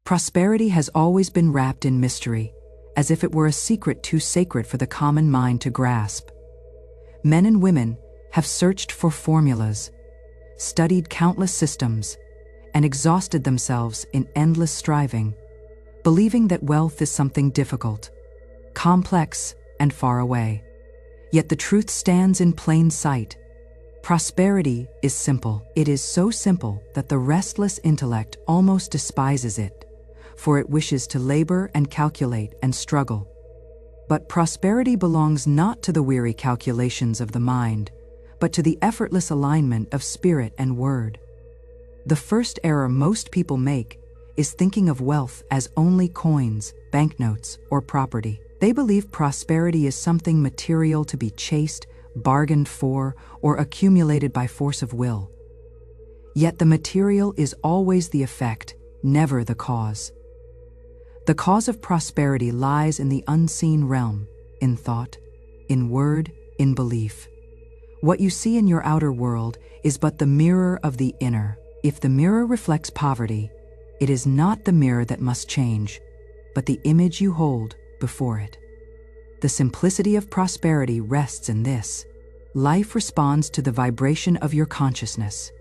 Prosperity has always been wrapped in mystery, as if it were a secret too sacred for the common mind to grasp. Men and women have searched for formulas, studied countless systems, and exhausted themselves in endless striving, believing that wealth is something difficult, complex, and far away. Yet the truth stands in plain sight. Prosperity is simple. It is so simple that the restless intellect almost despises it, for it wishes to labor and calculate and struggle. But prosperity belongs not to the weary calculations of the mind, but to the effortless alignment of spirit and word. The first error most people make is thinking of wealth as only coins, banknotes, or property. They believe prosperity is something material to be chased, bargained for, or accumulated by force of will. Yet the material is always the effect, never the cause. The cause of prosperity lies in the unseen realm, in thought, in word, in belief. What you see in your outer world is but the mirror of the inner. If the mirror reflects poverty, it is not the mirror that must change, but the image you hold before it. The simplicity of prosperity rests in this. Life responds to the vibration of your consciousness.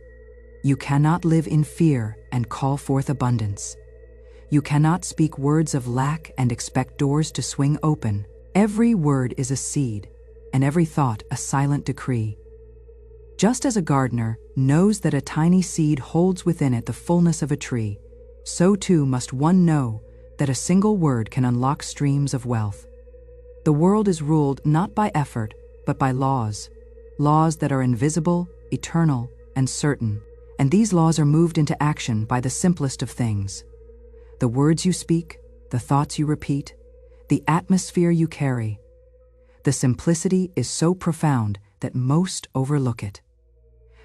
You cannot live in fear and call forth abundance. You cannot speak words of lack and expect doors to swing open. Every word is a seed, and every thought a silent decree. Just as a gardener knows that a tiny seed holds within it the fullness of a tree, so too must one know that a single word can unlock streams of wealth. The world is ruled not by effort, but by laws that are invisible, eternal, and certain. And these laws are moved into action by the simplest of things. The words you speak, the thoughts you repeat, the atmosphere you carry. The simplicity is so profound that most overlook it.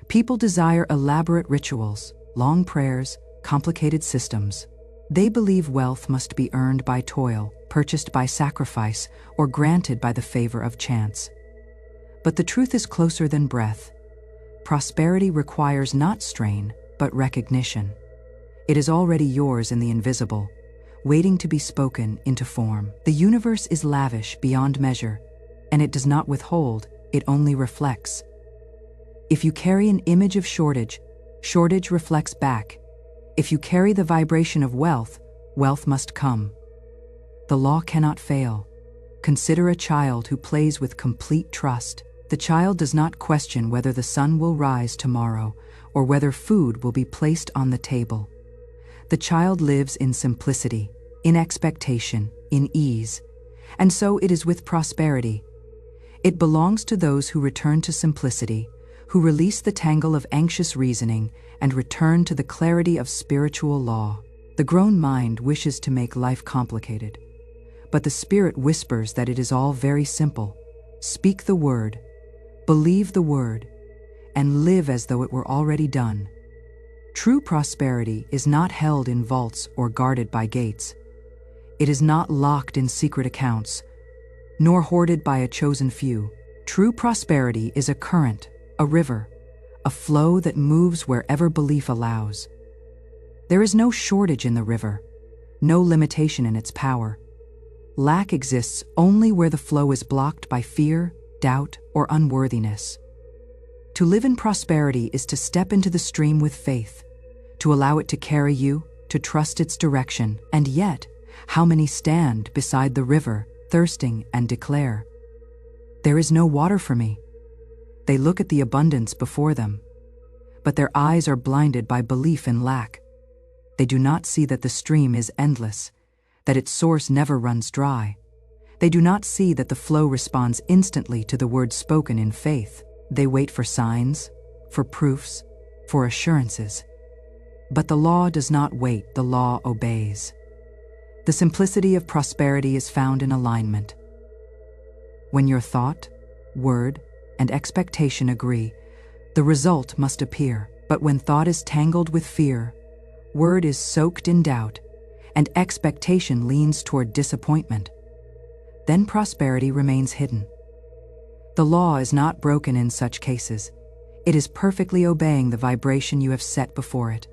People desire elaborate rituals, long prayers, complicated systems. They believe wealth must be earned by toil, purchased by sacrifice, or granted by the favor of chance. But the truth is closer than breath. Prosperity requires not strain, but recognition. It is already yours in the invisible, waiting to be spoken into form. The universe is lavish beyond measure, and it does not withhold, it only reflects. If you carry an image of shortage, shortage reflects back. If you carry the vibration of wealth, wealth must come. The law cannot fail. Consider a child who plays with complete trust. The child does not question whether the sun will rise tomorrow or whether food will be placed on the table. The child lives in simplicity, in expectation, in ease. And so it is with prosperity. It belongs to those who return to simplicity, who release the tangle of anxious reasoning and return to the clarity of spiritual law. The grown mind wishes to make life complicated, but the spirit whispers that it is all very simple. Speak the word, believe the word, and live as though it were already done. True prosperity is not held in vaults or guarded by gates. It is not locked in secret accounts, nor hoarded by a chosen few. True prosperity is a current, a river, a flow that moves wherever belief allows. There is no shortage in the river, no limitation in its power. Lack exists only where the flow is blocked by fear, doubt, or unworthiness. To live in prosperity is to step into the stream with faith, to allow it to carry you, to trust its direction. And yet, how many stand beside the river, thirsting, and declare, "There is no water for me." They look at the abundance before them, but their eyes are blinded by belief in lack. They do not see that the stream is endless, that its source never runs dry. They do not see that the flow responds instantly to the words spoken in faith. They wait for signs, for proofs, for assurances. But the law does not wait, the law obeys. The simplicity of prosperity is found in alignment. When your thought, word, and expectation agree, the result must appear. But when thought is tangled with fear, word is soaked in doubt, and expectation leans toward disappointment, then prosperity remains hidden. The law is not broken in such cases. It is perfectly obeying the vibration you have set before it.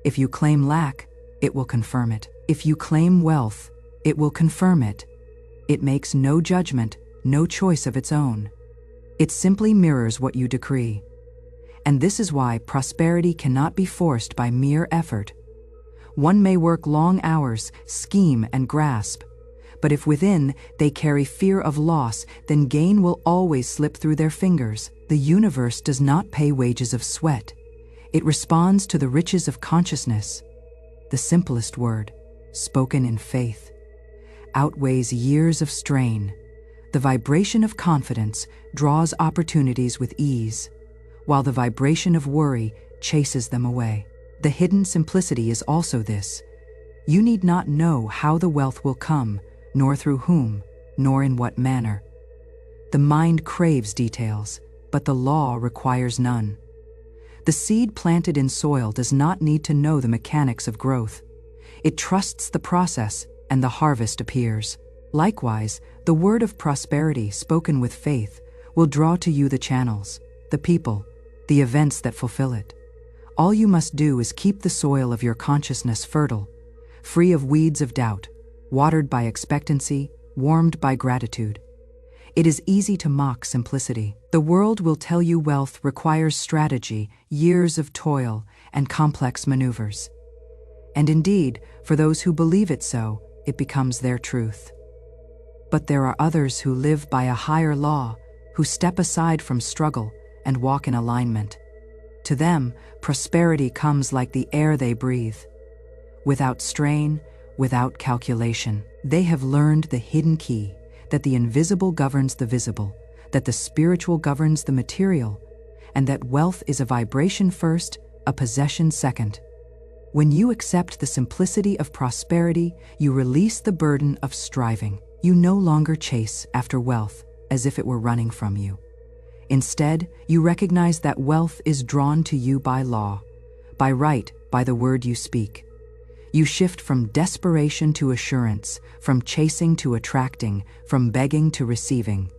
If you claim lack, it will confirm it. If you claim wealth, it will confirm it. It makes no judgment, no choice of its own. It simply mirrors what you decree. And this is why prosperity cannot be forced by mere effort. One may work long hours, scheme and grasp, but if within they carry fear of loss, then gain will always slip through their fingers. The universe does not pay wages of sweat. It responds to the riches of consciousness. The simplest word, spoken in faith, outweighs years of strain. The vibration of confidence draws opportunities with ease, while the vibration of worry chases them away. The hidden simplicity is also this: you need not know how the wealth will come, nor through whom, nor in what manner. The mind craves details, but the law requires none. The seed planted in soil does not need to know the mechanics of growth. It trusts the process, and the harvest appears. Likewise, the word of prosperity spoken with faith will draw to you the channels, the people, the events that fulfill it. All you must do is keep the soil of your consciousness fertile, free of weeds of doubt, watered by expectancy, warmed by gratitude. It is easy to mock simplicity. The world will tell you wealth requires strategy, years of toil, and complex maneuvers. And indeed, for those who believe it so, it becomes their truth. But there are others who live by a higher law, who step aside from struggle and walk in alignment. To them, prosperity comes like the air they breathe. Without strain, without calculation. They have learned the hidden key, that the invisible governs the visible, that the spiritual governs the material, and that wealth is a vibration first, a possession second. When you accept the simplicity of prosperity, you release the burden of striving. You no longer chase after wealth as if it were running from you. Instead, you recognize that wealth is drawn to you by law, by right, by the word you speak. You shift from desperation to assurance, from chasing to attracting, from begging to receiving.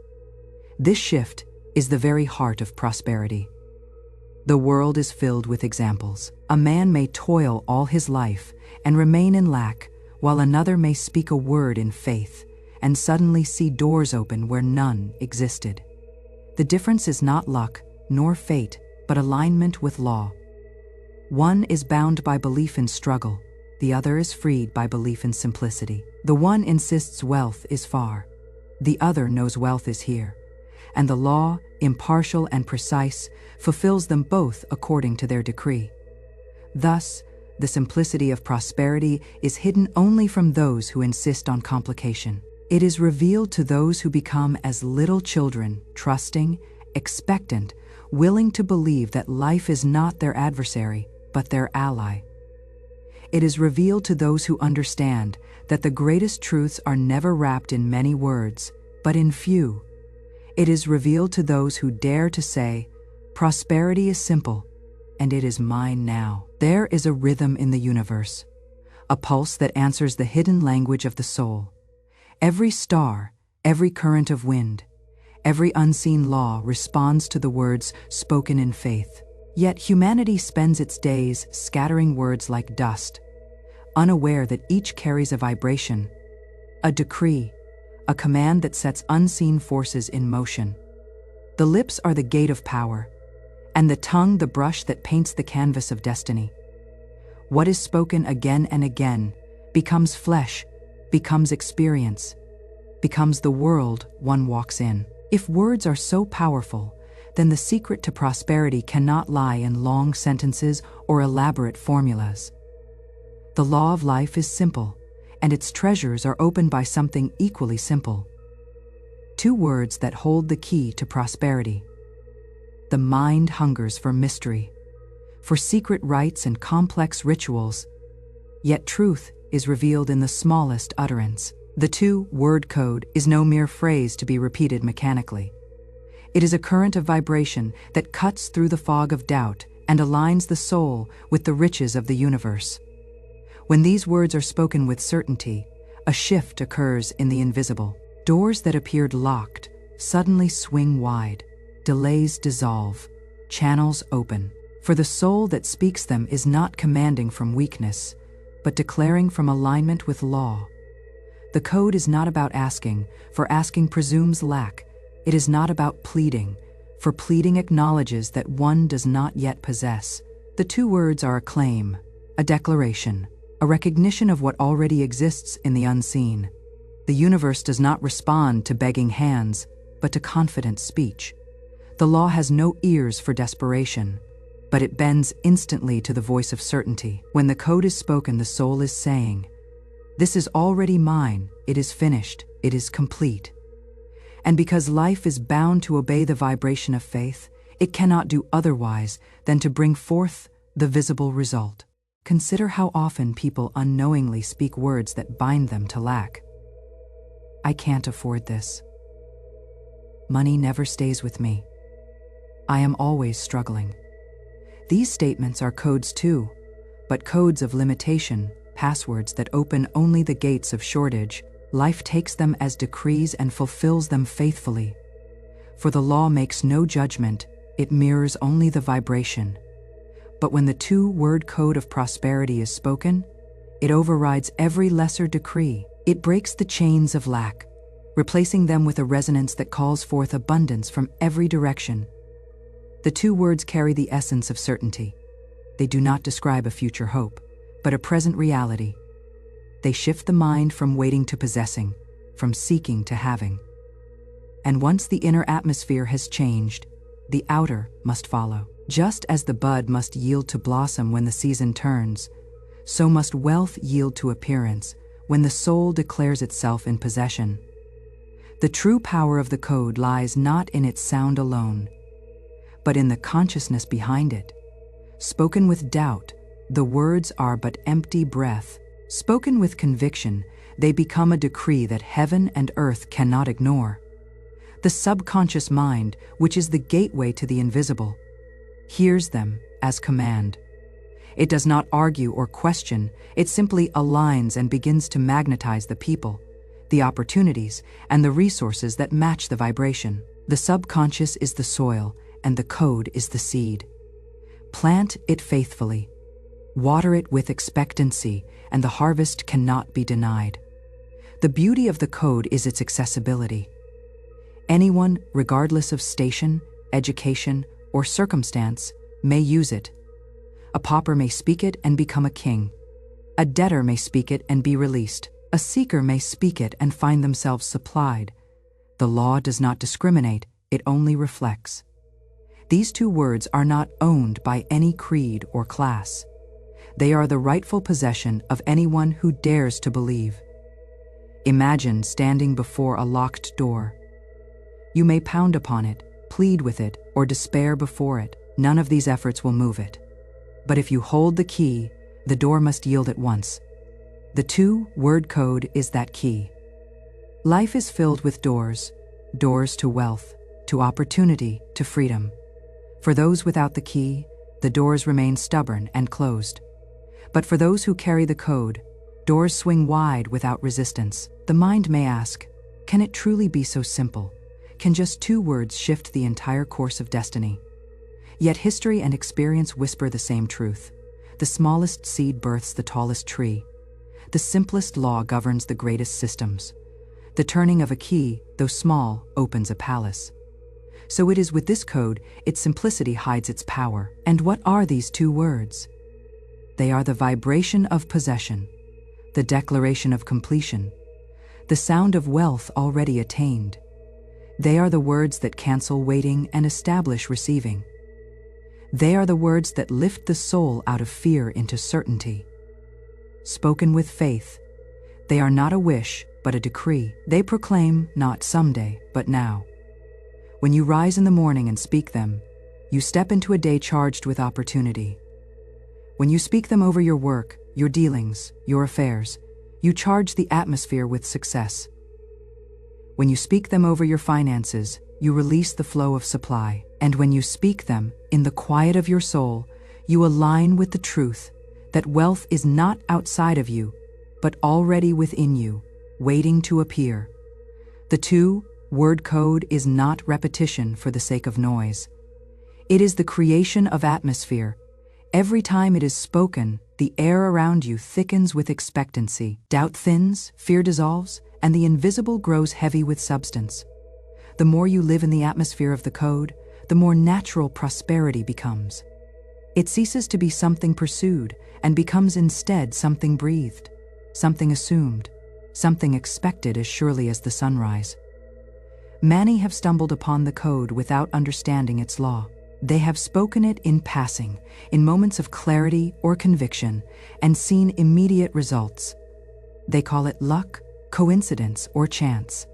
This shift is the very heart of prosperity. The world is filled with examples. A man may toil all his life and remain in lack, while another may speak a word in faith and suddenly see doors open where none existed. The difference is not luck nor fate, but alignment with law. One is bound by belief in struggle, the other is freed by belief in simplicity. The one insists wealth is far, the other knows wealth is here, and the law, impartial and precise, fulfills them both according to their decree. Thus, the simplicity of prosperity is hidden only from those who insist on complication. It is revealed to those who become as little children, trusting, expectant, willing to believe that life is not their adversary, but their ally. It is revealed to those who understand that the greatest truths are never wrapped in many words, but in few. It is revealed to those who dare to say, prosperity is simple, and it is mine now. There is a rhythm in the universe, a pulse that answers the hidden language of the soul. Every star, every current of wind, every unseen law responds to the words spoken in faith. Yet humanity spends its days scattering words like dust, unaware that each carries a vibration, a decree, a command that sets unseen forces in motion. The lips are the gate of power, and the tongue the brush that paints the canvas of destiny. What is spoken again and again becomes flesh, becomes experience, becomes the world one walks in. If words are so powerful, then the secret to prosperity cannot lie in long sentences or elaborate formulas. The law of life is simple, and its treasures are opened by something equally simple. Two words that hold the key to prosperity. The mind hungers for mystery, for secret rites and complex rituals, yet truth is revealed in the smallest utterance. The two-word code is no mere phrase to be repeated mechanically. It is a current of vibration that cuts through the fog of doubt and aligns the soul with the riches of the universe. When these words are spoken with certainty, a shift occurs in the invisible. Doors that appeared locked suddenly swing wide, delays dissolve, channels open. For the soul that speaks them is not commanding from weakness, but declaring from alignment with law. The code is not about asking, for asking presumes lack. It is not about pleading, for pleading acknowledges that one does not yet possess. The two words are a claim, a declaration, a recognition of what already exists in the unseen. The universe does not respond to begging hands, but to confident speech. The law has no ears for desperation, but it bends instantly to the voice of certainty. When the code is spoken, the soul is saying, "This is already mine, it is finished, it is complete." And because life is bound to obey the vibration of faith, it cannot do otherwise than to bring forth the visible result. Consider how often people unknowingly speak words that bind them to lack. I can't afford this. Money never stays with me. I am always struggling. These statements are codes too, but codes of limitation, passwords that open only the gates of shortage. Life takes them as decrees and fulfills them faithfully. For the law makes no judgment, it mirrors only the vibration. But when the two-word code of prosperity is spoken, it overrides every lesser decree. It breaks the chains of lack, replacing them with a resonance that calls forth abundance from every direction. The two words carry the essence of certainty. They do not describe a future hope, but a present reality. They shift the mind from waiting to possessing, from seeking to having. And once the inner atmosphere has changed, the outer must follow. Just as the bud must yield to blossom when the season turns, so must wealth yield to appearance when the soul declares itself in possession. The true power of the code lies not in its sound alone, but in the consciousness behind it. Spoken with doubt, the words are but empty breath. Spoken with conviction, they become a decree that heaven and earth cannot ignore. The subconscious mind, which is the gateway to the invisible, hears them as command. It does not argue or question, it simply aligns and begins to magnetize the people, the opportunities, and the resources that match the vibration. The subconscious is the soil, and the code is the seed. Plant it faithfully. Water it with expectancy, and the harvest cannot be denied. The beauty of the code is its accessibility. Anyone, regardless of station, education, or circumstance, may use it. A pauper may speak it and become a king. A debtor may speak it and be released. A seeker may speak it and find themselves supplied. The law does not discriminate, it only reflects. These two words are not owned by any creed or class. They are the rightful possession of anyone who dares to believe. Imagine standing before a locked door. You may pound upon it, plead with it, or despair before it. None of these efforts will move it. But if you hold the key, the door must yield at once. The two-word code is that key. Life is filled with doors, doors to wealth, to opportunity, to freedom. For those without the key, the doors remain stubborn and closed. But for those who carry the code, doors swing wide without resistance. The mind may ask, can it truly be so simple? Can just two words shift the entire course of destiny? Yet history and experience whisper the same truth. The smallest seed births the tallest tree. The simplest law governs the greatest systems. The turning of a key, though small, opens a palace. So it is with this code, its simplicity hides its power. And what are these two words? They are the vibration of possession, the declaration of completion, the sound of wealth already attained. They are the words that cancel waiting and establish receiving. They are the words that lift the soul out of fear into certainty. Spoken with faith, they are not a wish, but a decree. They proclaim not someday, but now. When you rise in the morning and speak them, you step into a day charged with opportunity. When you speak them over your work, your dealings, your affairs, you charge the atmosphere with success. When you speak them over your finances, you release the flow of supply. And when you speak them, in the quiet of your soul, you align with the truth that wealth is not outside of you, but already within you, waiting to appear. The two-word code is not repetition for the sake of noise. It is the creation of atmosphere. Every time it is spoken, the air around you thickens with expectancy. Doubt thins, fear dissolves, and the invisible grows heavy with substance. The more you live in the atmosphere of the code, the more natural prosperity becomes. It ceases to be something pursued and becomes instead something breathed, something assumed, something expected as surely as the sunrise. Many have stumbled upon the code without understanding its law. They have spoken it in passing, in moments of clarity or conviction, and seen immediate results. They call it luck, coincidence, or chance.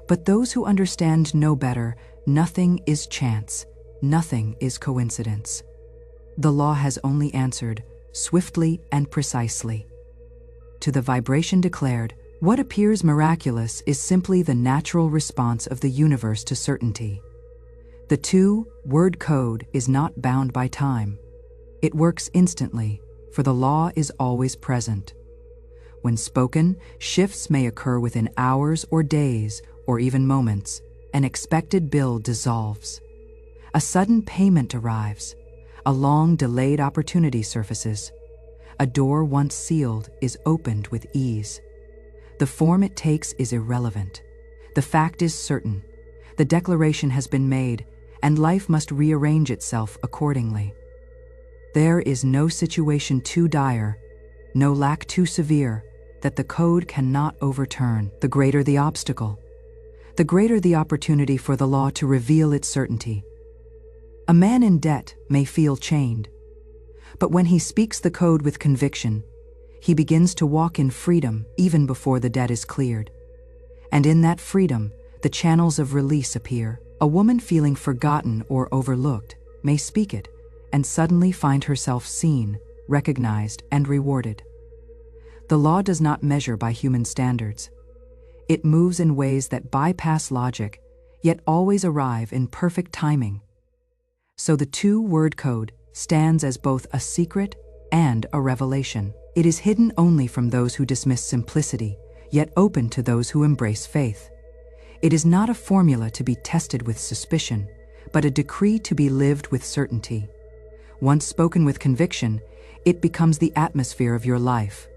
But those who understand know better. Nothing is chance, nothing is coincidence. The law has only answered, swiftly and precisely. To the vibration declared, what appears miraculous is simply the natural response of the universe to certainty. The two-word code is not bound by time. It works instantly, for the law is always present. When spoken, shifts may occur within hours or days, or even moments. An expected bill dissolves. A sudden payment arrives. A long-delayed opportunity surfaces. A door once sealed is opened with ease. The form it takes is irrelevant. The fact is certain. The declaration has been made, and life must rearrange itself accordingly. There is no situation too dire, no lack too severe, that the code cannot overturn. The greater the obstacle, the greater the opportunity for the law to reveal its certainty. A man in debt may feel chained, but when he speaks the code with conviction, he begins to walk in freedom even before the debt is cleared. And in that freedom, the channels of release appear. A woman feeling forgotten or overlooked may speak it and suddenly find herself seen, recognized, and rewarded. The law does not measure by human standards. It moves in ways that bypass logic, yet always arrive in perfect timing. So the two-word code stands as both a secret and a revelation. It is hidden only from those who dismiss simplicity, yet open to those who embrace faith. It is not a formula to be tested with suspicion, but a decree to be lived with certainty. Once spoken with conviction, it becomes the atmosphere of your life,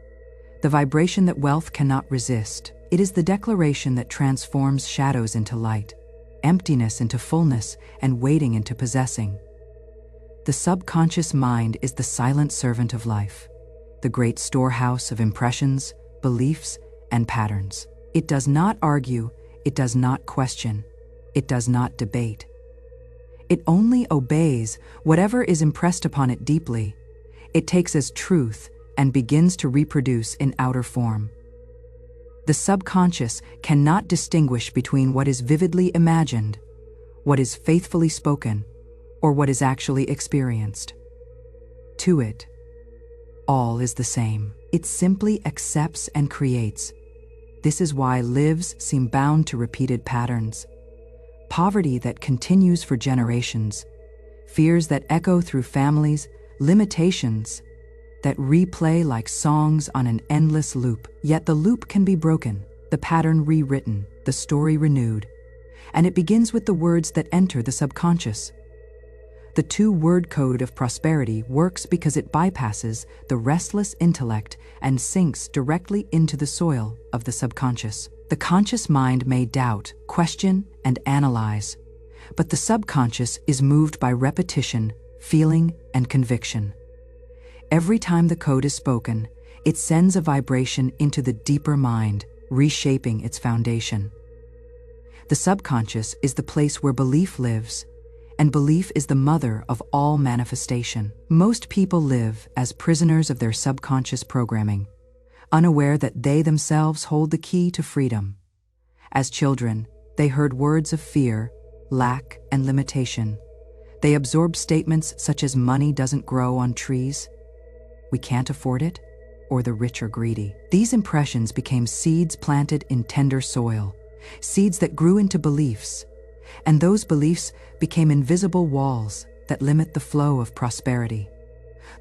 the vibration that wealth cannot resist. It is the declaration that transforms shadows into light, emptiness into fullness, and waiting into possessing. The subconscious mind is the silent servant of life, the great storehouse of impressions, beliefs, and patterns. It does not argue, it does not question, it does not debate. It only obeys whatever is impressed upon it deeply. It takes as truth and begins to reproduce in outer form. The subconscious cannot distinguish between what is vividly imagined, what is faithfully spoken, or what is actually experienced. To it, all is the same. It simply accepts and creates. This is why lives seem bound to repeated patterns. Poverty that continues for generations, fears that echo through families, limitations that replay like songs on an endless loop. Yet the loop can be broken, the pattern rewritten, the story renewed, and it begins with the words that enter the subconscious. The two-word code of prosperity works because it bypasses the restless intellect and sinks directly into the soil of the subconscious. The conscious mind may doubt, question, and analyze, but the subconscious is moved by repetition, feeling, and conviction. Every time the code is spoken, it sends a vibration into the deeper mind, reshaping its foundation. The subconscious is the place where belief lives, and belief is the mother of all manifestation. Most people live as prisoners of their subconscious programming, unaware that they themselves hold the key to freedom. As children, they heard words of fear, lack, and limitation. They absorbed statements such as money doesn't grow on trees, we can't afford it, or the rich are greedy. These impressions became seeds planted in tender soil, seeds that grew into beliefs, and those beliefs became invisible walls that limit the flow of prosperity.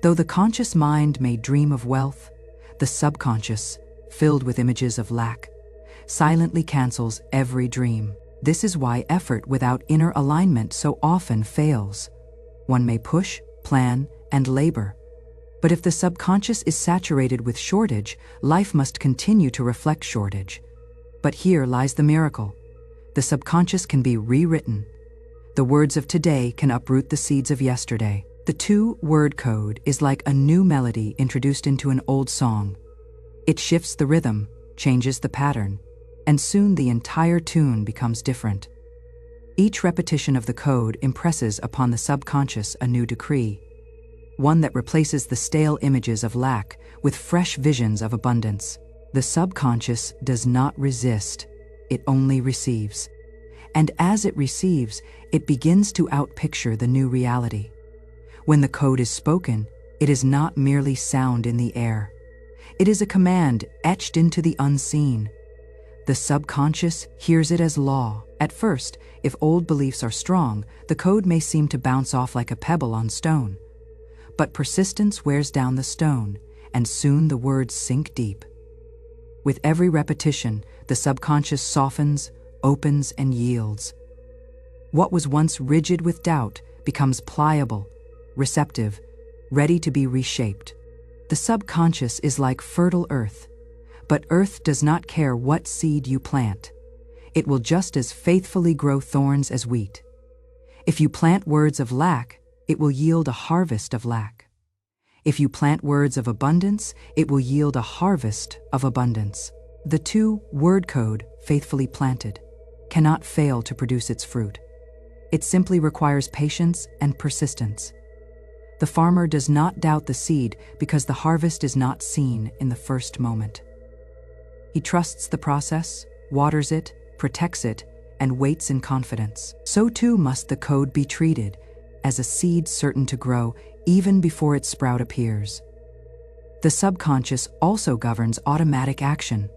Though the conscious mind may dream of wealth, the subconscious, filled with images of lack, silently cancels every dream. This is why effort without inner alignment so often fails. One may push, plan, and labor, But if the subconscious is saturated with shortage, life must continue to reflect shortage. But here lies the miracle. The subconscious can be rewritten. The words of today can uproot the seeds of yesterday. The 2-word code is like a new melody introduced into an old song. It shifts the rhythm, changes the pattern, and soon the entire tune becomes different. Each repetition of the code impresses upon the subconscious a new decree, one that replaces the stale images of lack with fresh visions of abundance. The subconscious does not resist, it only receives. And as it receives, it begins to outpicture the new reality. When the code is spoken, it is not merely sound in the air. It is a command etched into the unseen. The subconscious hears it as law. At first, if old beliefs are strong, the code may seem to bounce off like a pebble on stone. But persistence wears down the stone, and soon the words sink deep. With every repetition, the subconscious softens, opens, and yields. What was once rigid with doubt becomes pliable, receptive, ready to be reshaped. The subconscious is like fertile earth, but earth does not care what seed you plant. It will just as faithfully grow thorns as wheat. If you plant words of lack, it will yield a harvest of lack. If you plant words of abundance, it will yield a harvest of abundance. The 2-word code, faithfully planted, cannot fail to produce its fruit. It simply requires patience and persistence. The farmer does not doubt the seed because the harvest is not seen in the first moment. He trusts the process, waters it, protects it, and waits in confidence. So too must the code be treated, as a seed certain to grow even before its sprout appears. The subconscious also governs automatic action.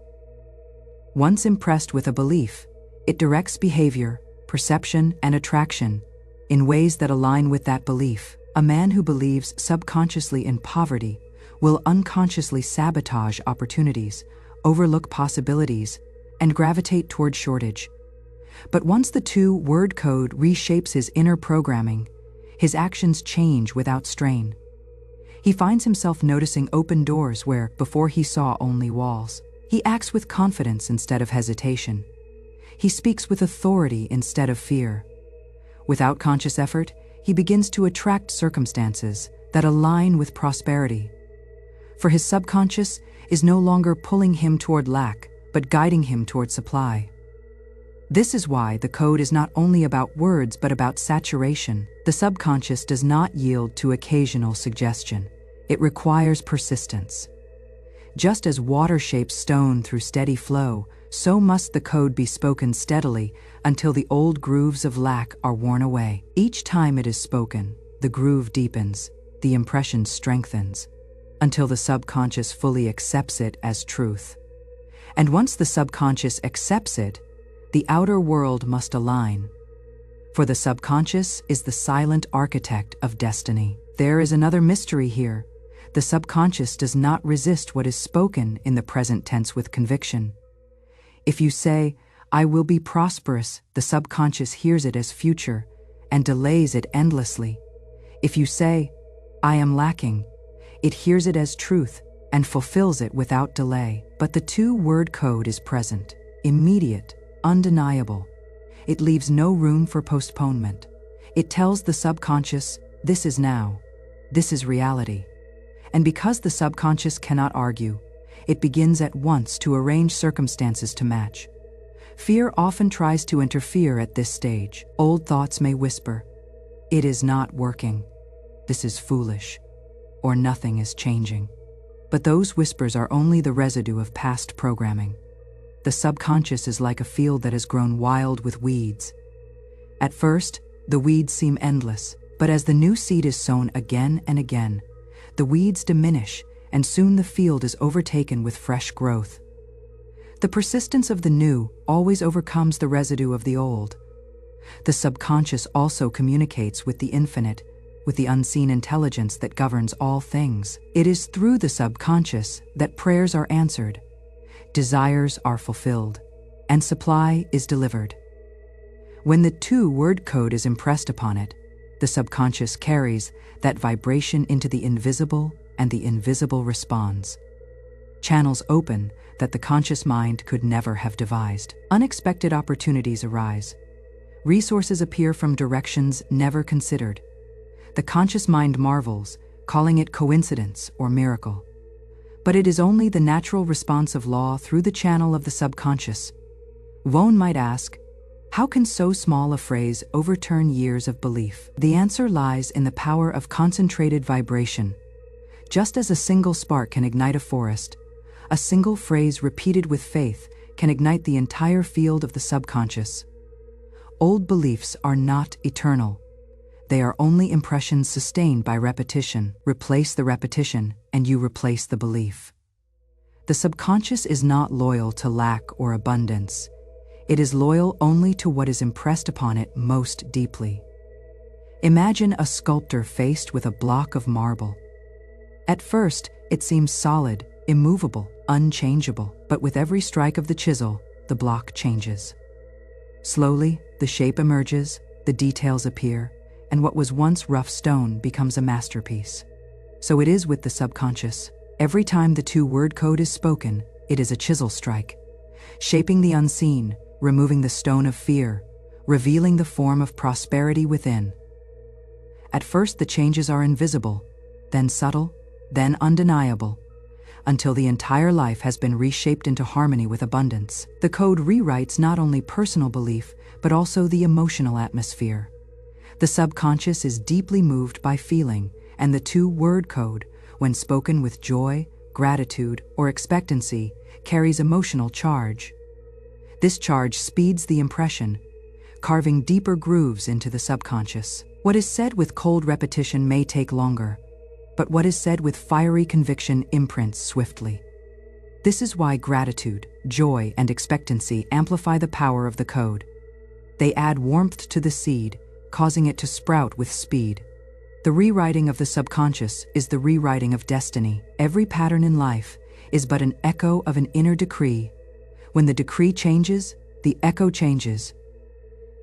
Once impressed with a belief, it directs behavior, perception, and attraction in ways that align with that belief. A man who believes subconsciously in poverty will unconsciously sabotage opportunities, overlook possibilities, and gravitate toward shortage. But once the 2-word code reshapes his inner programming, his actions change without strain. He finds himself noticing open doors where before he saw only walls. He acts with confidence instead of hesitation. He speaks with authority instead of fear. Without conscious effort, he begins to attract circumstances that align with prosperity. For his subconscious is no longer pulling him toward lack, but guiding him toward supply. This is why the code is not only about words but about saturation. The subconscious does not yield to occasional suggestion. It requires persistence. Just as water shapes stone through steady flow, so must the code be spoken steadily until the old grooves of lack are worn away. Each time it is spoken, the groove deepens, the impression strengthens, until the subconscious fully accepts it as truth. And once the subconscious accepts it, the outer world must align. For the subconscious is the silent architect of destiny. There is another mystery here. The subconscious does not resist what is spoken in the present tense with conviction. If you say, "I will be prosperous," the subconscious hears it as future and delays it endlessly. If you say, "I am lacking," it hears it as truth and fulfills it without delay. But the 2-word code is present, immediate, undeniable. It leaves no room for postponement. It tells the subconscious, "This is now. This is reality." And because the subconscious cannot argue, it begins at once to arrange circumstances to match. Fear often tries to interfere at this stage. Old thoughts may whisper, "It is not working. This is foolish," or "Nothing is changing." But those whispers are only the residue of past programming. The subconscious is like a field that has grown wild with weeds. At first, the weeds seem endless, but as the new seed is sown again and again, the weeds diminish, and soon the field is overtaken with fresh growth. The persistence of the new always overcomes the residue of the old. The subconscious also communicates with the infinite, with the unseen intelligence that governs all things. It is through the subconscious that prayers are answered, desires are fulfilled, and supply is delivered. When the 2-word code is impressed upon it, the subconscious carries that vibration into the invisible, and the invisible responds. Channels open that the conscious mind could never have devised. Unexpected opportunities arise. Resources appear from directions never considered. The conscious mind marvels, calling it coincidence or miracle. But it is only the natural response of law through the channel of the subconscious. One might ask, how can so small a phrase overturn years of belief? The answer lies in the power of concentrated vibration. Just as a single spark can ignite a forest, a single phrase repeated with faith can ignite the entire field of the subconscious. Old beliefs are not eternal. They are only impressions sustained by repetition. Replace the repetition, and you replace the belief. The subconscious is not loyal to lack or abundance. It is loyal only to what is impressed upon it most deeply. Imagine a sculptor faced with a block of marble. At first, it seems solid, immovable, unchangeable, but with every strike of the chisel, the block changes. Slowly, the shape emerges, the details appear, and what was once rough stone becomes a masterpiece. So it is with the subconscious. Every time the two-word code is spoken, it is a chisel strike, shaping the unseen, removing the stone of fear, revealing the form of prosperity within. At first, the changes are invisible, then subtle, then undeniable, until the entire life has been reshaped into harmony with abundance. The code rewrites not only personal belief, but also the emotional atmosphere. The subconscious is deeply moved by feeling, and the two-word code, when spoken with joy, gratitude, or expectancy, carries emotional charge. This charge speeds the impression, carving deeper grooves into the subconscious. What is said with cold repetition may take longer, but what is said with fiery conviction imprints swiftly. This is why gratitude, joy, and expectancy amplify the power of the code. They add warmth to the seed, causing it to sprout with speed. The rewriting of the subconscious is the rewriting of destiny. Every pattern in life is but an echo of an inner decree. When the decree changes, the echo changes.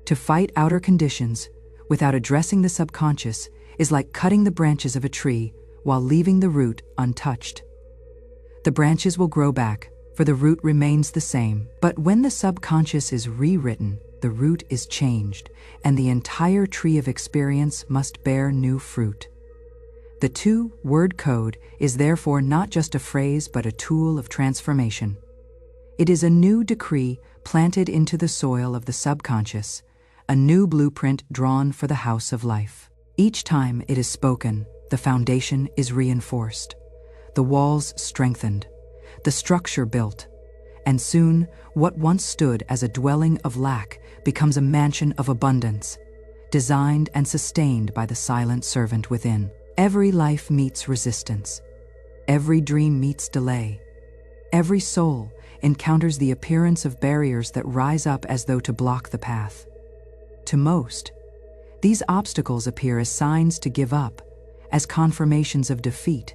To fight outer conditions without addressing the subconscious is like cutting the branches of a tree while leaving the root untouched. The branches will grow back, for the root remains the same. But when the subconscious is rewritten, the root is changed, and the entire tree of experience must bear new fruit. The two-word code is therefore not just a phrase but a tool of transformation. It is a new decree planted into the soil of the subconscious, a new blueprint drawn for the house of life. Each time it is spoken, the foundation is reinforced, the walls strengthened, the structure built, and soon what once stood as a dwelling of lack becomes a mansion of abundance, designed and sustained by the silent servant within. Every life meets resistance. Every dream meets delay. Every soul encounters the appearance of barriers that rise up as though to block the path. To most, these obstacles appear as signs to give up, as confirmations of defeat,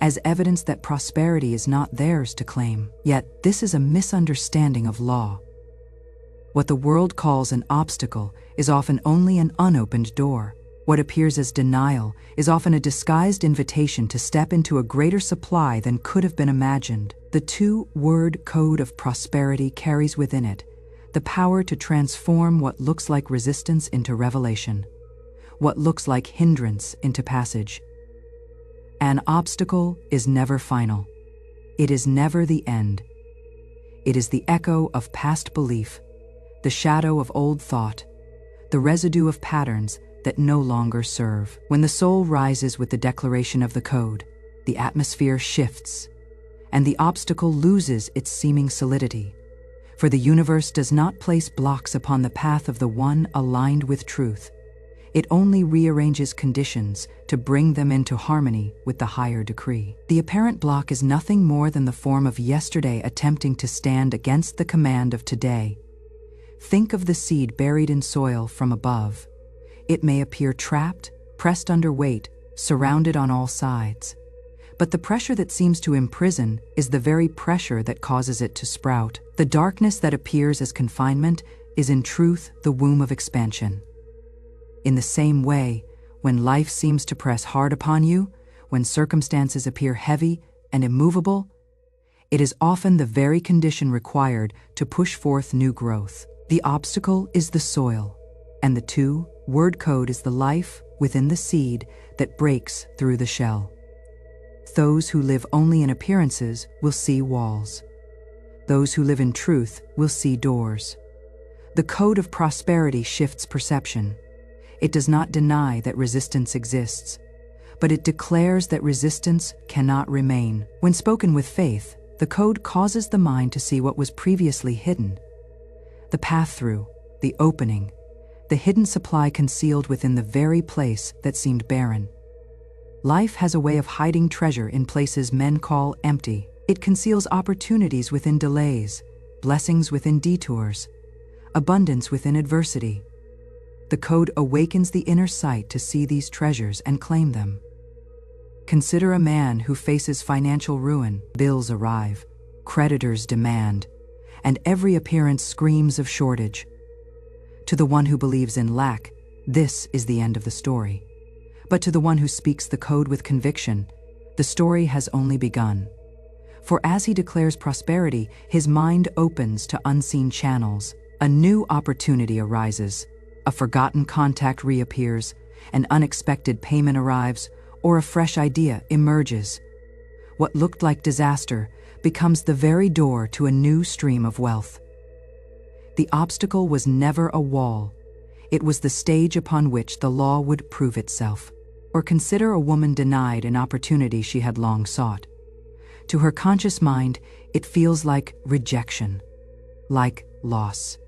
as evidence that prosperity is not theirs to claim. Yet this is a misunderstanding of law. What the world calls an obstacle is often only an unopened door. What appears as denial is often a disguised invitation to step into a greater supply than could have been imagined. The two-word code of prosperity carries within it the power to transform what looks like resistance into revelation, what looks like hindrance into passage. An obstacle is never final. It is never the end. It is the echo of past belief, the shadow of old thought, the residue of patterns that no longer serve. When the soul rises with the declaration of the code, the atmosphere shifts, and the obstacle loses its seeming solidity. For the universe does not place blocks upon the path of the one aligned with truth. It only rearranges conditions to bring them into harmony with the higher decree. The apparent block is nothing more than the form of yesterday attempting to stand against the command of today. Think of the seed buried in soil from above. It may appear trapped, pressed under weight, surrounded on all sides. But the pressure that seems to imprison is the very pressure that causes it to sprout. The darkness that appears as confinement is in truth the womb of expansion. In the same way, when life seems to press hard upon you, when circumstances appear heavy and immovable, it is often the very condition required to push forth new growth. The obstacle is the soil, and the two-word code is the life within the seed that breaks through the shell. Those who live only in appearances will see walls. Those who live in truth will see doors. The code of prosperity shifts perception. It does not deny that resistance exists, but it declares that resistance cannot remain. When spoken with faith, the code causes the mind to see what was previously hidden. The path through, the opening, the hidden supply concealed within the very place that seemed barren. Life has a way of hiding treasure in places men call empty. It conceals opportunities within delays, blessings within detours, abundance within adversity. The code awakens the inner sight to see these treasures and claim them. Consider a man who faces financial ruin. Bills arrive, creditors demand, and every appearance screams of shortage. To the one who believes in lack, this is the end of the story. But to the one who speaks the code with conviction, the story has only begun. For as he declares prosperity, his mind opens to unseen channels. A new opportunity arises, a forgotten contact reappears, an unexpected payment arrives, or a fresh idea emerges. What looked like disaster becomes the very door to a new stream of wealth. The obstacle was never a wall. It was the stage upon which the law would prove itself. Or consider a woman denied an opportunity she had long sought. To her conscious mind, it feels like rejection, like loss.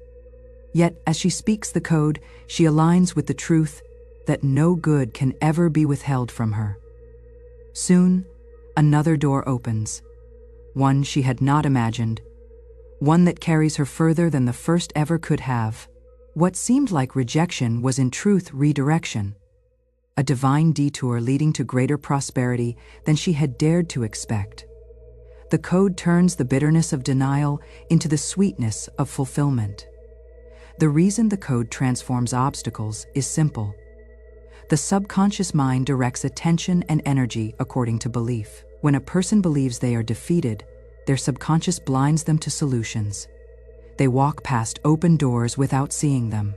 Yet, as she speaks the code, she aligns with the truth that no good can ever be withheld from her. Soon, another door opens, one she had not imagined, one that carries her further than the first ever could have. What seemed like rejection was in truth redirection, a divine detour leading to greater prosperity than she had dared to expect. The code turns the bitterness of denial into the sweetness of fulfillment. The reason the code transforms obstacles is simple. The subconscious mind directs attention and energy according to belief. When a person believes they are defeated, their subconscious blinds them to solutions. They walk past open doors without seeing them.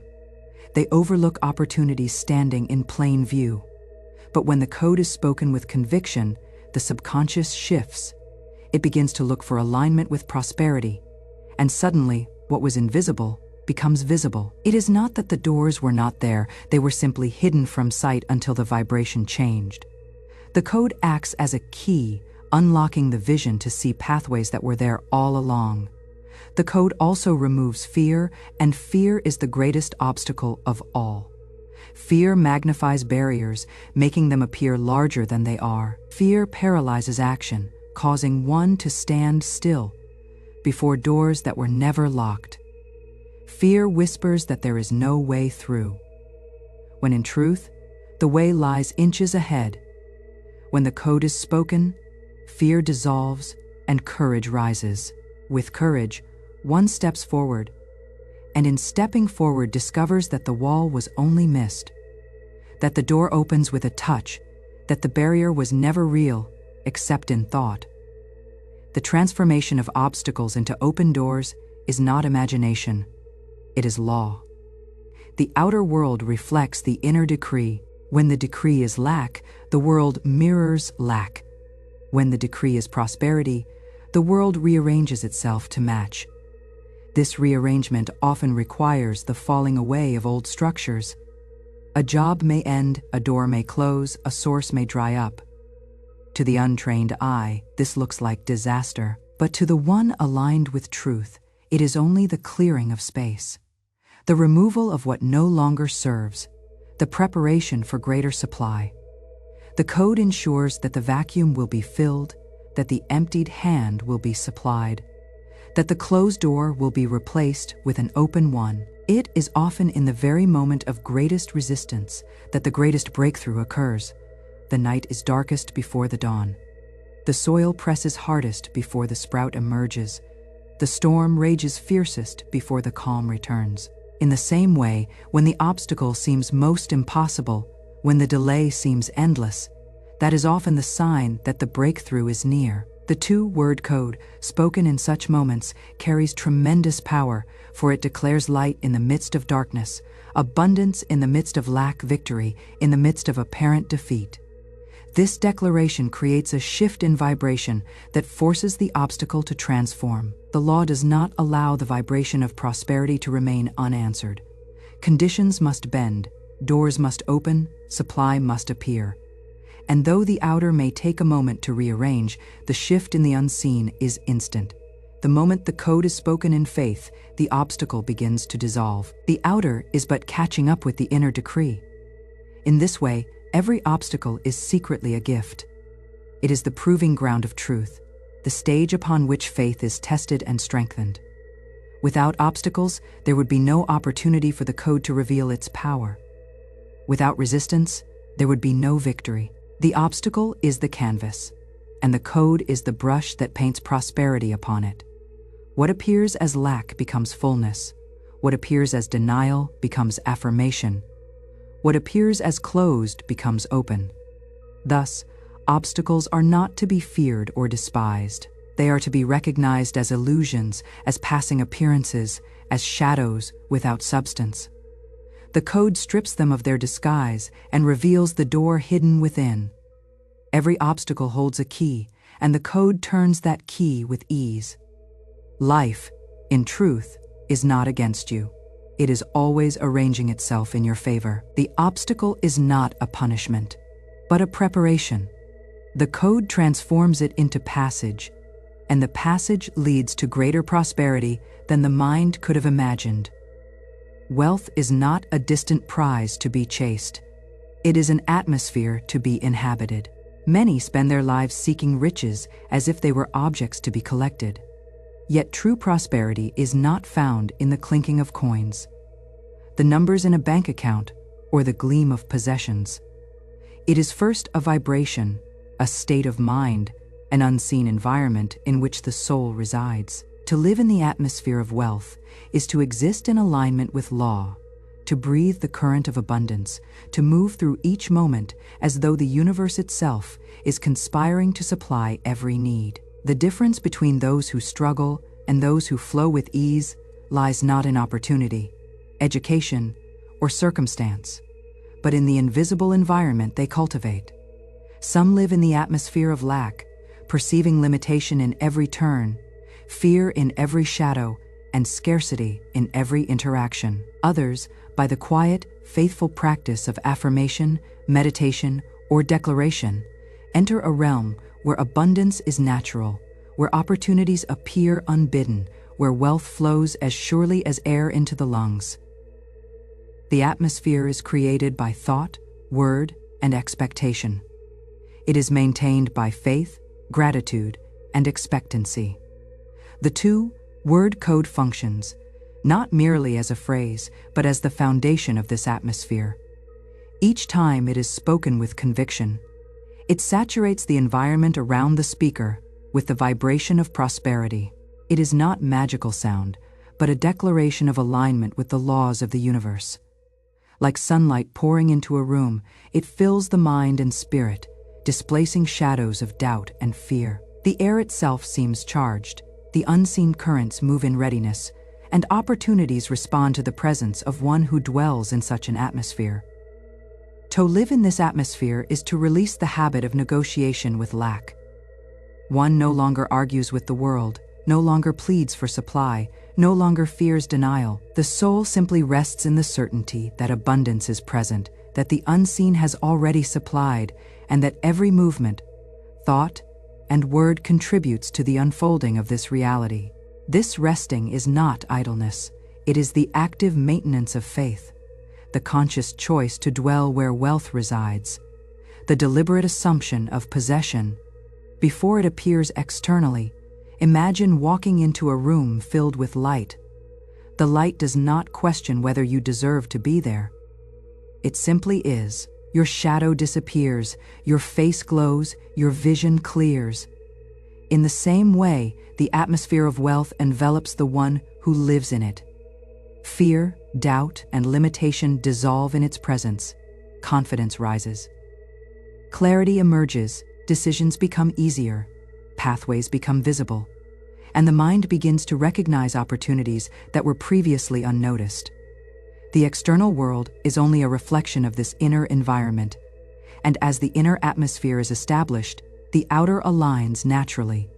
They overlook opportunities standing in plain view. But when the code is spoken with conviction, the subconscious shifts. It begins to look for alignment with prosperity, and suddenly, what was invisible becomes visible. It is not that the doors were not there, they were simply hidden from sight until the vibration changed. The code acts as a key, unlocking the vision to see pathways that were there all along. The code also removes fear, and fear is the greatest obstacle of all. Fear magnifies barriers, making them appear larger than they are. Fear paralyzes action, causing one to stand still before doors that were never locked. Fear whispers that there is no way through, when in truth, the way lies inches ahead. When the code is spoken, fear dissolves and courage rises. With courage, one steps forward, and in stepping forward discovers that the wall was only mist, that the door opens with a touch, that the barrier was never real, except in thought. The transformation of obstacles into open doors is not imagination, it is law. The outer world reflects the inner decree. When the decree is lack, the world mirrors lack. When the decree is prosperity, the world rearranges itself to match. This rearrangement often requires the falling away of old structures. A job may end, a door may close, a source may dry up. To the untrained eye, this looks like disaster, but to the one aligned with truth, it is only the clearing of space, the removal of what no longer serves, the preparation for greater supply. The code ensures that the vacuum will be filled, that the emptied hand will be supplied, that the closed door will be replaced with an open one. It is often in the very moment of greatest resistance that the greatest breakthrough occurs. The night is darkest before the dawn. The soil presses hardest before the sprout emerges. The storm rages fiercest before the calm returns. In the same way, when the obstacle seems most impossible, when the delay seems endless, That is often the sign that the breakthrough is near. The two-word code, spoken in such moments, carries tremendous power, for it declares light in the midst of darkness, abundance in the midst of lack, victory in the midst of apparent defeat. This declaration creates a shift in vibration that forces the obstacle to transform. The law does not allow the vibration of prosperity to remain unanswered. Conditions must bend, doors must open, supply must appear. And though the outer may take a moment to rearrange, the shift in the unseen is instant. The moment the code is spoken in faith, the obstacle begins to dissolve. The outer is but catching up with the inner decree. In this way, every obstacle is secretly a gift. It is the proving ground of truth, the stage upon which faith is tested and strengthened. Without obstacles, there would be no opportunity for the code to reveal its power. Without resistance, there would be no victory. The obstacle is the canvas, and the code is the brush that paints prosperity upon it. What appears as lack becomes fullness. What appears as denial becomes affirmation. What appears as closed becomes open. Thus, obstacles are not to be feared or despised. They are to be recognized as illusions, as passing appearances, as shadows without substance. The code strips them of their disguise and reveals the door hidden within. Every obstacle holds a key, and the code turns that key with ease. Life, in truth, is not against you. It is always arranging itself in your favor. The obstacle is not a punishment, but a preparation. The code transforms it into passage, and the passage leads to greater prosperity than the mind could have imagined. Wealth is not a distant prize to be chased. It is an atmosphere to be inhabited. Many spend their lives seeking riches as if they were objects to be collected. Yet true prosperity is not found in the clinking of coins, the numbers in a bank account, or the gleam of possessions. It is first a vibration, a state of mind, an unseen environment in which the soul resides. To live in the atmosphere of wealth is to exist in alignment with law, to breathe the current of abundance, to move through each moment as though the universe itself is conspiring to supply every need. The difference between those who struggle and those who flow with ease lies not in opportunity, education, or circumstance, but in the invisible environment they cultivate. Some live in the atmosphere of lack, perceiving limitation in every turn, fear in every shadow, and scarcity in every interaction. Others, by the quiet, faithful practice of affirmation, meditation, or declaration, enter a realm where abundance is natural, where opportunities appear unbidden, where wealth flows as surely as air into the lungs. The atmosphere is created by thought, word, and expectation. It is maintained by faith, gratitude, and expectancy. The two-word code functions, not merely as a phrase, but as the foundation of this atmosphere. Each time it is spoken with conviction, it saturates the environment around the speaker with the vibration of prosperity. It is not magical sound, but a declaration of alignment with the laws of the universe. Like sunlight pouring into a room, it fills the mind and spirit, displacing shadows of doubt and fear. The air itself seems charged, the unseen currents move in readiness, and opportunities respond to the presence of one who dwells in such an atmosphere. To live in this atmosphere is to release the habit of negotiation with lack. One no longer argues with the world, no longer pleads for supply, no longer fears denial. The soul simply rests in the certainty that abundance is present, that the unseen has already supplied, and that every movement, thought, and word contributes to the unfolding of this reality. This resting is not idleness, it is the active maintenance of faith, the conscious choice to dwell where wealth resides, the deliberate assumption of possession. Before it appears externally, imagine walking into a room filled with light. The light does not question whether you deserve to be there. It simply is. Your shadow disappears, your face glows, your vision clears. In the same way, the atmosphere of wealth envelops the one who lives in it. Fear, doubt, and limitation dissolve in its presence. Confidence rises. Clarity emerges, decisions become easier, pathways become visible, and the mind begins to recognize opportunities that were previously unnoticed. The external world is only a reflection of this inner environment, and as the inner atmosphere is established, the outer aligns naturally.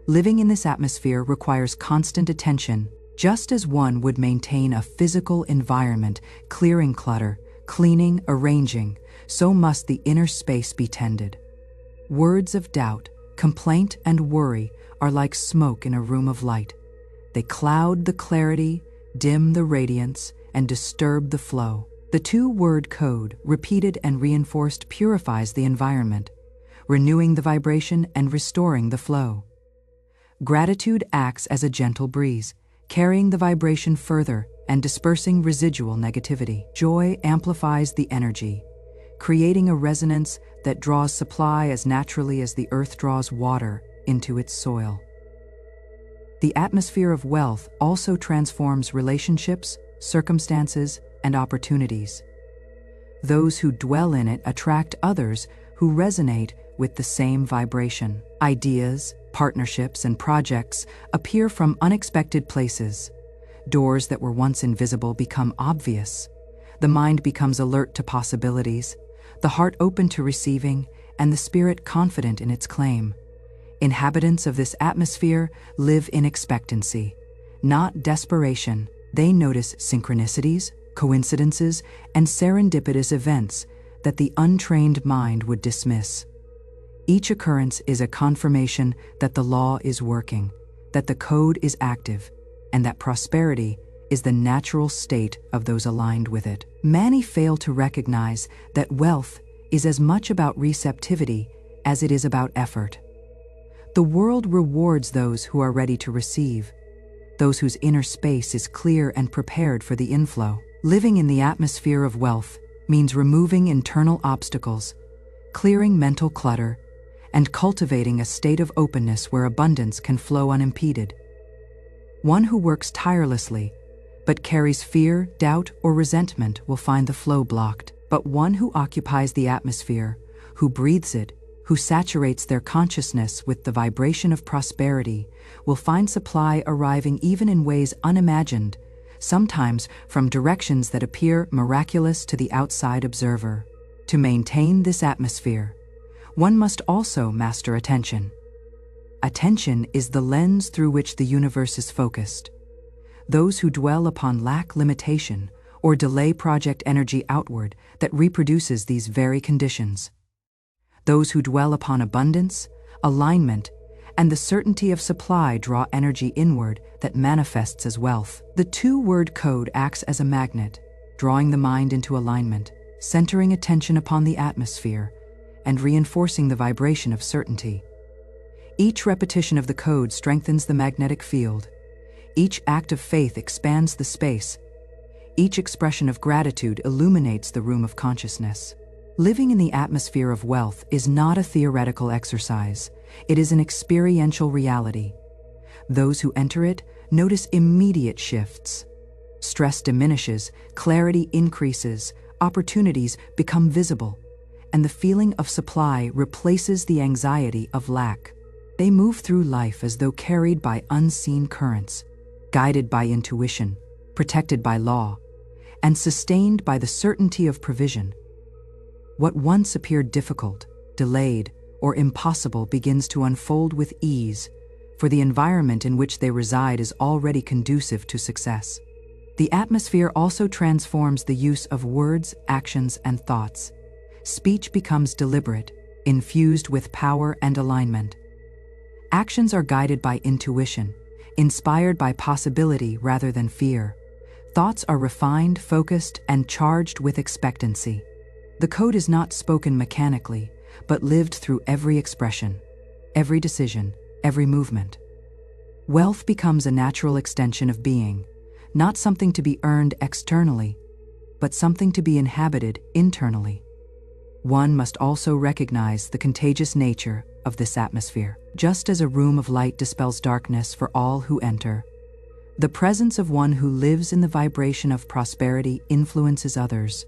Living in this atmosphere requires constant attention, just as one would maintain a physical environment, clearing clutter, cleaning, arranging, so must the inner space be tended. Words of doubt, complaint, and worry are like smoke in a room of light. They cloud the clarity, dim the radiance, and disturb the flow. The two-word code, repeated and reinforced, purifies the environment, renewing the vibration and restoring the flow. Gratitude acts as a gentle breeze, carrying the vibration further and dispersing residual negativity. Joy amplifies the energy, creating a resonance that draws supply as naturally as the earth draws water into its soil. The atmosphere of wealth also transforms relationships, circumstances, and opportunities. Those who dwell in it attract others who resonate with the same vibration. Ideas, partnerships, and projects appear from unexpected places. Doors that were once invisible become obvious. The mind becomes alert to possibilities, the heart open to receiving, and the spirit confident in its claim. Inhabitants of this atmosphere live in expectancy, not desperation. They notice synchronicities, coincidences, and serendipitous events that the untrained mind would dismiss. Each occurrence is a confirmation that the law is working, that the code is active, and that prosperity is the natural state of those aligned with it. Many fail to recognize that wealth is as much about receptivity as it is about effort. The world rewards those who are ready to receive, those whose inner space is clear and prepared for the inflow. Living in the atmosphere of wealth means removing internal obstacles, clearing mental clutter, and cultivating a state of openness where abundance can flow unimpeded. One who works tirelessly, but carries fear, doubt, or resentment will find the flow blocked. But one who occupies the atmosphere, who breathes it, who saturates their consciousness with the vibration of prosperity, will find supply arriving even in ways unimagined, sometimes from directions that appear miraculous to the outside observer. To maintain this atmosphere, one must also master attention. Attention is the lens through which the universe is focused. Those who dwell upon lack, limitation, or delay project energy outward that reproduces these very conditions. Those who dwell upon abundance, alignment, and the certainty of supply draw energy inward that manifests as wealth. The two-word code acts as a magnet, drawing the mind into alignment, centering attention upon the atmosphere, and reinforcing the vibration of certainty. Each repetition of the code strengthens the magnetic field. Each act of faith expands the space. Each expression of gratitude illuminates the room of consciousness. Living in the atmosphere of wealth is not a theoretical exercise. It is an experiential reality. Those who enter it notice immediate shifts. Stress diminishes, clarity increases, opportunities become visible, and the feeling of supply replaces the anxiety of lack. They move through life as though carried by unseen currents, guided by intuition, protected by law, and sustained by the certainty of provision. What once appeared difficult, delayed, or impossible begins to unfold with ease, for the environment in which they reside is already conducive to success. The atmosphere also transforms the use of words, actions, and thoughts. Speech becomes deliberate, infused with power and alignment. Actions are guided by intuition, inspired by possibility rather than fear. Thoughts are refined, focused, and charged with expectancy. The code is not spoken mechanically, but lived through every expression, every decision, every movement. Wealth becomes a natural extension of being, not something to be earned externally, but something to be inhabited internally. One must also recognize the contagious nature of this atmosphere. Just as a room of light dispels darkness for all who enter, the presence of one who lives in the vibration of prosperity influences others.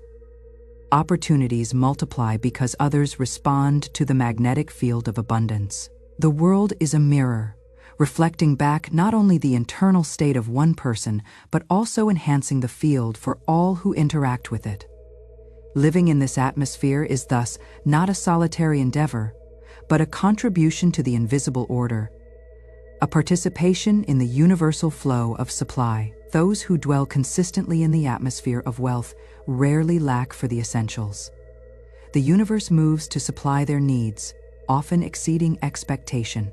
Opportunities multiply because others respond to the magnetic field of abundance. The world is a mirror, reflecting back not only the internal state of one person, but also enhancing the field for all who interact with it. Living in this atmosphere is thus not a solitary endeavor, but a contribution to the invisible order, a participation in the universal flow of supply. Those who dwell consistently in the atmosphere of wealth rarely lack for the essentials. The universe moves to supply their needs, often exceeding expectation.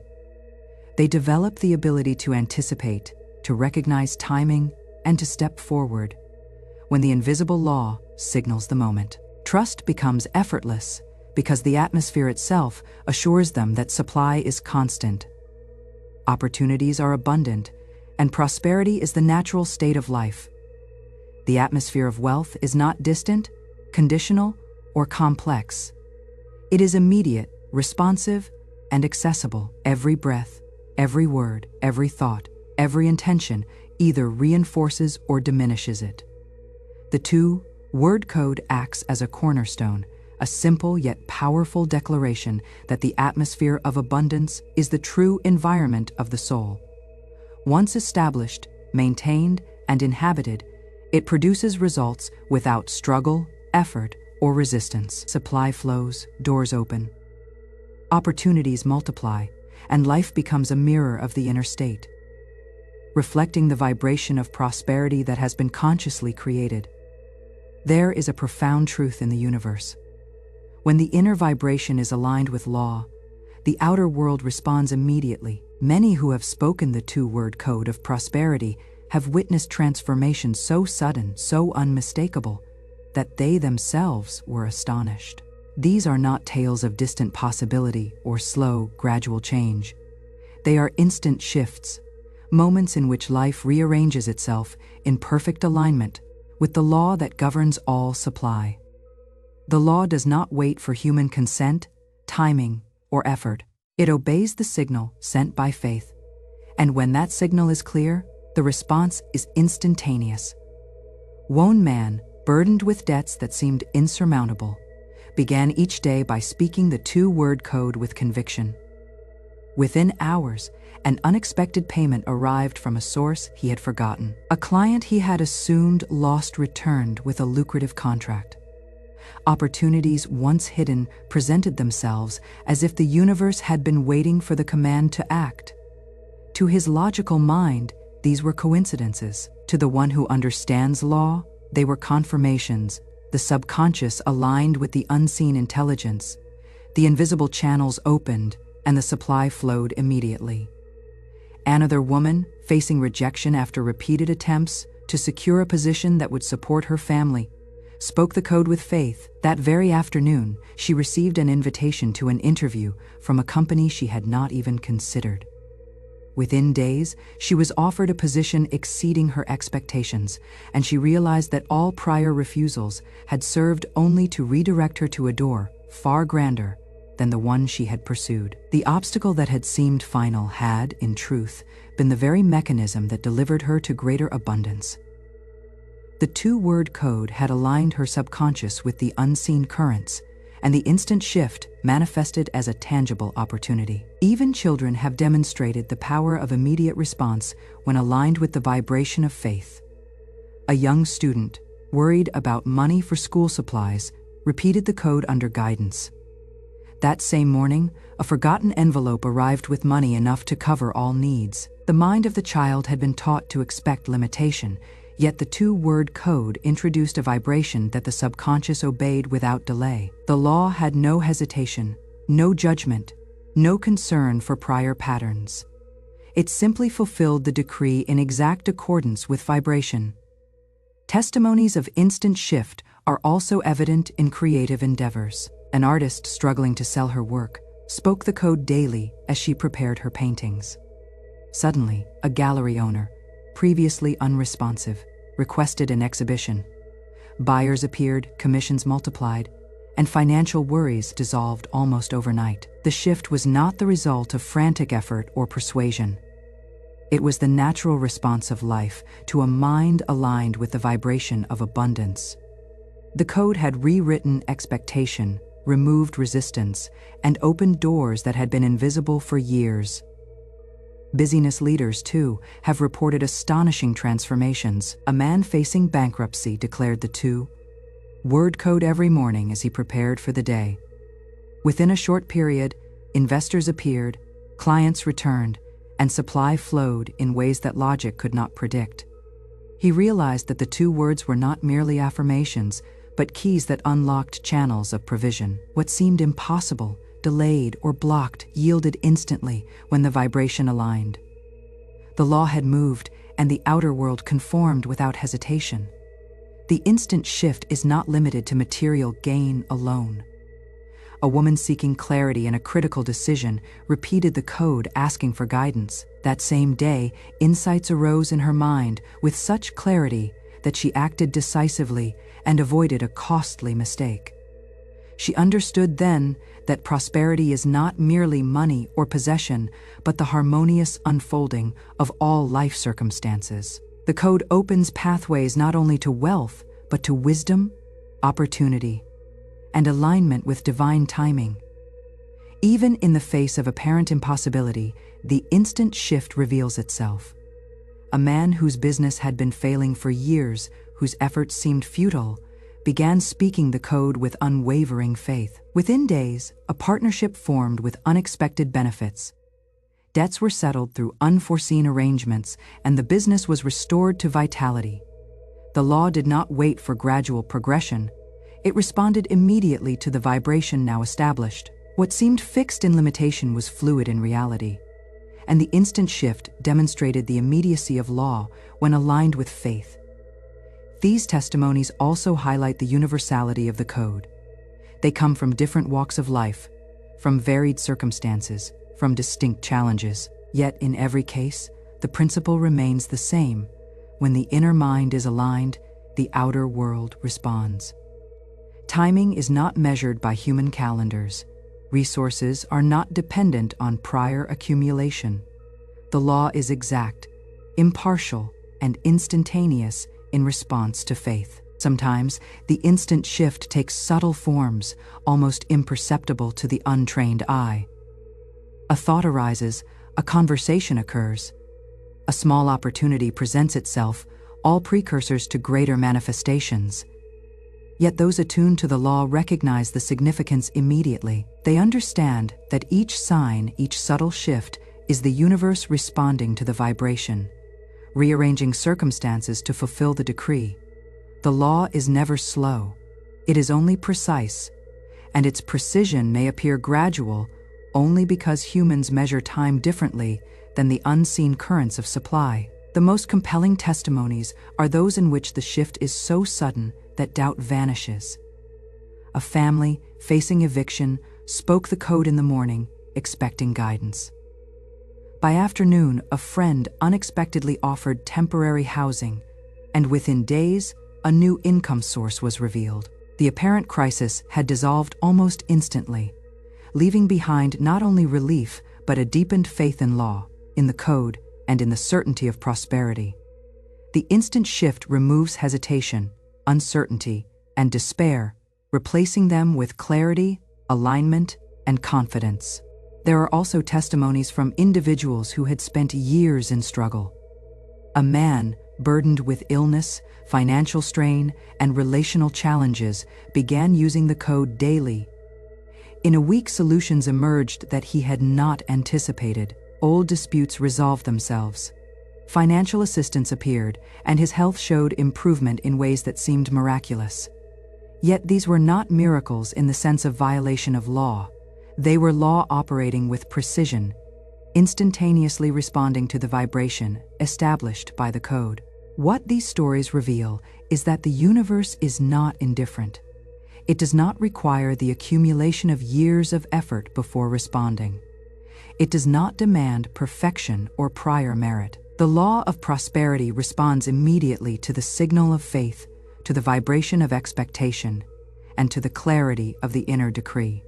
They develop the ability to anticipate, to recognize timing, and to step forward when the invisible law signals the moment. Trust becomes effortless because the atmosphere itself assures them that supply is constant. Opportunities are abundant, and prosperity is the natural state of life. The atmosphere of wealth is not distant, conditional, or complex. It is immediate, responsive, and accessible. Every breath, every word, every thought, every intention either reinforces or diminishes it. The two-word code acts as a cornerstone, a simple yet powerful declaration that the atmosphere of abundance is the true environment of the soul. Once established, maintained, and inhabited, it produces results without struggle, effort, or resistance. Supply flows, doors open. Opportunities multiply, and life becomes a mirror of the inner state, reflecting the vibration of prosperity that has been consciously created. There is a profound truth in the universe. When the inner vibration is aligned with law, the outer world responds immediately. Many who have spoken the two-word code of prosperity have witnessed transformations so sudden, so unmistakable, that they themselves were astonished. These are not tales of distant possibility or slow, gradual change. They are instant shifts, moments in which life rearranges itself in perfect alignment with the law that governs all supply. The law does not wait for human consent, timing, or effort. It obeys the signal sent by faith, and when that signal is clear, the response is instantaneous. One man, burdened with debts that seemed insurmountable, began each day by speaking the two-word code with conviction. Within hours, an unexpected payment arrived from a source he had forgotten. A client he had assumed lost returned with a lucrative contract. Opportunities once hidden presented themselves as if the universe had been waiting for the command to act. To his logical mind, these were coincidences. To the one who understands law, they were confirmations. The subconscious aligned with the unseen intelligence. The invisible channels opened, and the supply flowed immediately. Another woman, facing rejection after repeated attempts to secure a position that would support her family, spoke the code with faith. That very afternoon, she received an invitation to an interview from a company she had not even considered. Within days, she was offered a position exceeding her expectations, and she realized that all prior refusals had served only to redirect her to a door far grander than the one she had pursued. The obstacle that had seemed final had, in truth, been the very mechanism that delivered her to greater abundance. The two-word code had aligned her subconscious with the unseen currents, and the instant shift manifested as a tangible opportunity. Even children have demonstrated the power of immediate response when aligned with the vibration of faith. A young student, worried about money for school supplies, repeated the code under guidance. That same morning, a forgotten envelope arrived with money enough to cover all needs. The mind of the child had been taught to expect limitation, yet the two-word code introduced a vibration that the subconscious obeyed without delay. The law had no hesitation, no judgment, no concern for prior patterns. It simply fulfilled the decree in exact accordance with vibration. Testimonies of instant shift are also evident in creative endeavors. An artist struggling to sell her work spoke the code daily as she prepared her paintings. Suddenly, a gallery owner, previously unresponsive, requested an exhibition. Buyers appeared, commissions multiplied, and financial worries dissolved almost overnight. The shift was not the result of frantic effort or persuasion. It was the natural response of life to a mind aligned with the vibration of abundance. The code had rewritten expectation, removed resistance, and opened doors that had been invisible for years. Business leaders, too, have reported astonishing transformations. A man facing bankruptcy declared the two-word code every morning as he prepared for the day. Within a short period, investors appeared, clients returned, and supply flowed in ways that logic could not predict. He realized that the two words were not merely affirmations, but keys that unlocked channels of provision. What seemed impossible, delayed, or blocked yielded instantly when the vibration aligned. The law had moved, and the outer world conformed without hesitation. The instant shift is not limited to material gain alone. A woman seeking clarity in a critical decision repeated the code, asking for guidance. That same day, insights arose in her mind with such clarity that she acted decisively and avoided a costly mistake. She understood then that prosperity is not merely money or possession, but the harmonious unfolding of all life circumstances. The code opens pathways not only to wealth, but to wisdom, opportunity, and alignment with divine timing. Even in the face of apparent impossibility, the instant shift reveals itself. A man whose business had been failing for years, whose efforts seemed futile, began speaking the code with unwavering faith. Within days, a partnership formed with unexpected benefits. Debts were settled through unforeseen arrangements, and the business was restored to vitality. The law did not wait for gradual progression. It responded immediately to the vibration now established. What seemed fixed in limitation was fluid in reality, and the instant shift demonstrated the immediacy of law when aligned with faith. These testimonies also highlight the universality of the code. They come from different walks of life, from varied circumstances, from distinct challenges. Yet in every case, the principle remains the same. When the inner mind is aligned, the outer world responds. Timing is not measured by human calendars. Resources are not dependent on prior accumulation. The law is exact, impartial, and instantaneous in response to faith. Sometimes, the instant shift takes subtle forms, almost imperceptible to the untrained eye. A thought arises, a conversation occurs, a small opportunity presents itself, all precursors to greater manifestations. Yet those attuned to the law recognize the significance immediately. They understand that each sign, each subtle shift, is the universe responding to the vibration, rearranging circumstances to fulfill the decree. The law is never slow. It is only precise, and its precision may appear gradual only because humans measure time differently than the unseen currents of supply. The most compelling testimonies are those in which the shift is so sudden that doubt vanishes. A family facing eviction spoke the code in the morning, expecting guidance. By afternoon, a friend unexpectedly offered temporary housing, and within days, a new income source was revealed. The apparent crisis had dissolved almost instantly, leaving behind not only relief, but a deepened faith in law, in the code, and in the certainty of prosperity. The instant shift removes hesitation, uncertainty, and despair, replacing them with clarity, alignment, and confidence. There are also testimonies from individuals who had spent years in struggle. A man, burdened with illness, financial strain, and relational challenges, began using the code daily. In a week, solutions emerged that he had not anticipated. Old disputes resolved themselves. Financial assistance appeared, and his health showed improvement in ways that seemed miraculous. Yet these were not miracles in the sense of violation of law. They were law operating with precision, instantaneously responding to the vibration established by the code. What these stories reveal is that the universe is not indifferent. It does not require the accumulation of years of effort before responding. It does not demand perfection or prior merit. The law of prosperity responds immediately to the signal of faith, to the vibration of expectation, and to the clarity of the inner decree.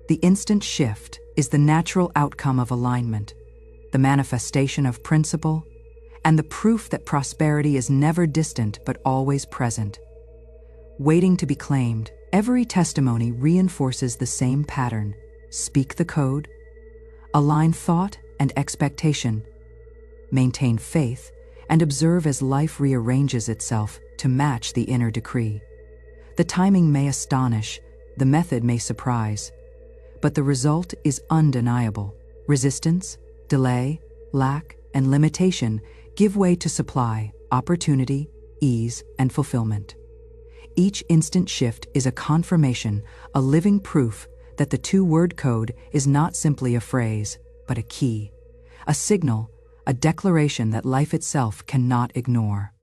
The instant shift is the natural outcome of alignment, the manifestation of principle, and the proof that prosperity is never distant but always present. waiting to be claimed. Every testimony reinforces the same pattern. Speak the code, align thought and expectation, maintain faith, and observe as life rearranges itself to match the inner decree. The timing may astonish, the method may surprise, but the result is undeniable. Resistance, delay, lack, and limitation give way to supply, opportunity, ease, and fulfillment. Each instant shift is a confirmation, a living proof that the two-word code is not simply a phrase, but a key, a signal, a declaration that life itself cannot ignore.